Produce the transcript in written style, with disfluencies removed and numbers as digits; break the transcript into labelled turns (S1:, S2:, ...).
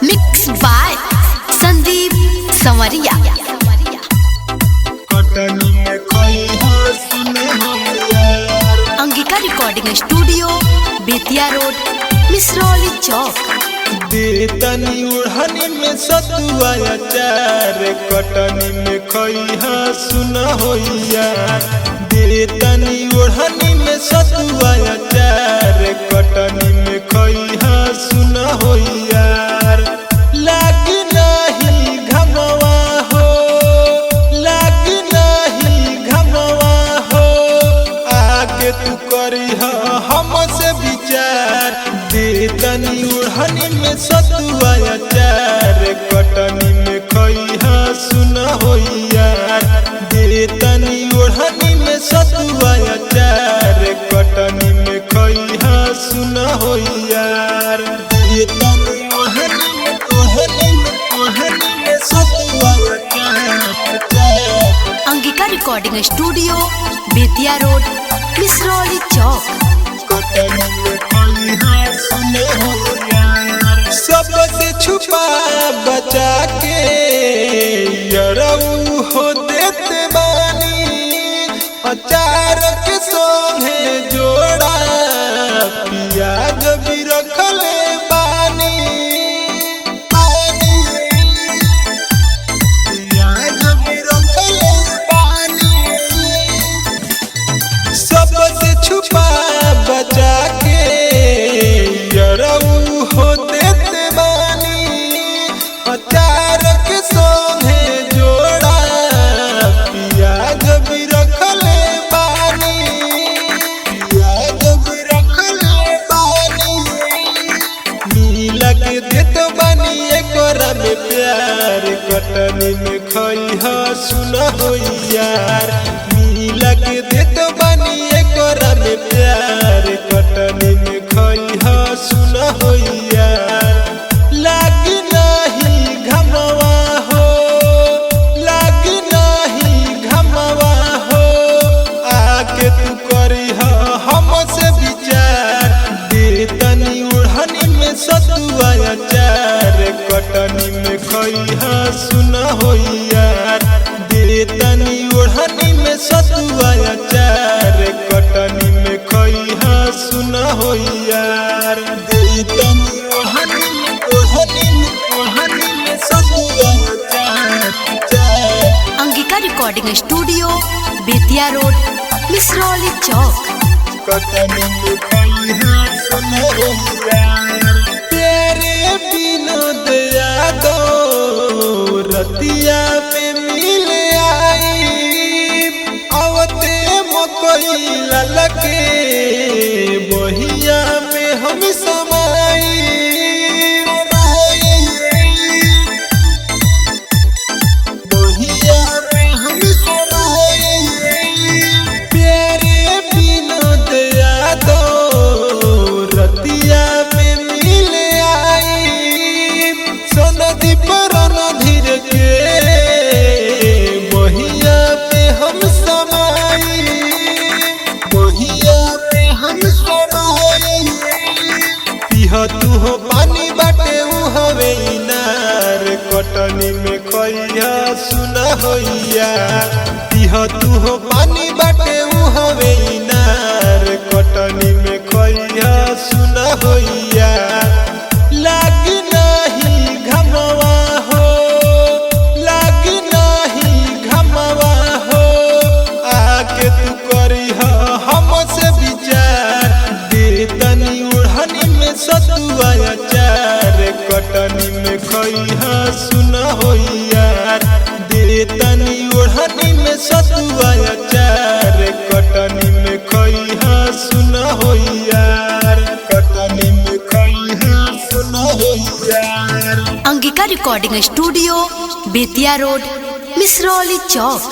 S1: Mix by Sandeep Sanwariya. Angika recording studio Bettiah road Misrauli चौक।
S2: तनी उड़हनी में सतुआ अचार कटनी में खइहा सुन होइया। तनी उड़हनी में सतुआ अचार कटनी में खइहा सुन होइया। लागी नहीं घमवा हो, लागी नहीं घमवा हो, आगे तू करिहा हमसे विचार। तनी उड़हनी में सतुआ अचार कटनी में खइहा सुन होइया। तनी उड़हनी में सतुआ अचार कटनी में खइहा सुन होइया। तनी उड़हनी में सतुआ अचार।
S1: Angika recording studio Bettiah road Misrauli चौक।
S2: सबसे छुपा बचा के यरऊ हो देते बानी। अचार के संगे जोड़ा पियाज भी रखले बानी। पियाज भी रखले बानी। सबसे छुपा बचा के यरऊ हो देते बानी। अचार के संगे जोड़ा पियाज भी रखले बानी। पियाज भी रखले बानी। मिला के देत बानी एकरा में प्यार कटनी में खइहा सुन होइया। मिला के देत बानी एकरा में प्यार कटनी में खइहा सुन होइया। लागी नहीं घमवा हो, लागी नहीं घमवा हो, आके तू करिहा हमसे विचार। तनी उड़हनी में सतुआ अचार कटनी में खइहा सुन होइया। तनी उड़हनी में सतुआ अचार कटनी में खइहा सुन होइया। तनी उड़हनी में सतुआ अचार।
S1: Angika recording studio Bettiah road Misrauli चौक।
S2: कटनी में खइहा सुन होइया। तेरे विनोद यादव रतिया में मिल आई। आवते मकई ललके बहिया में हम समाई। बहिया में हम समाई। प्यारे विनोद यादव रतिया में मिल आई। सनदीप रणधीर के बहिया में हम समाई। बहिया में हम समाई। पिहा तू हो पानी बाटे उ हवे इनार कटनी में खइहा सुन होइया। पिहा तू हो पानी बाटे उ हवे इनार कटनी में खइहा सुन होइया। लागी नहीं घमवा हो, लागी नहीं घमवा हो, आके तू करिहा हमसे विचार। तनी उड़हनी में सतुआ अचार कटनी में खइहा सुन होइया। तनी उड़हनी में सतुआ अचार कटनी में खइहा सुन होइया। कटनी में खइहा सुन होइया।
S1: Angika recording studio Bettiah road Misrauli चौक।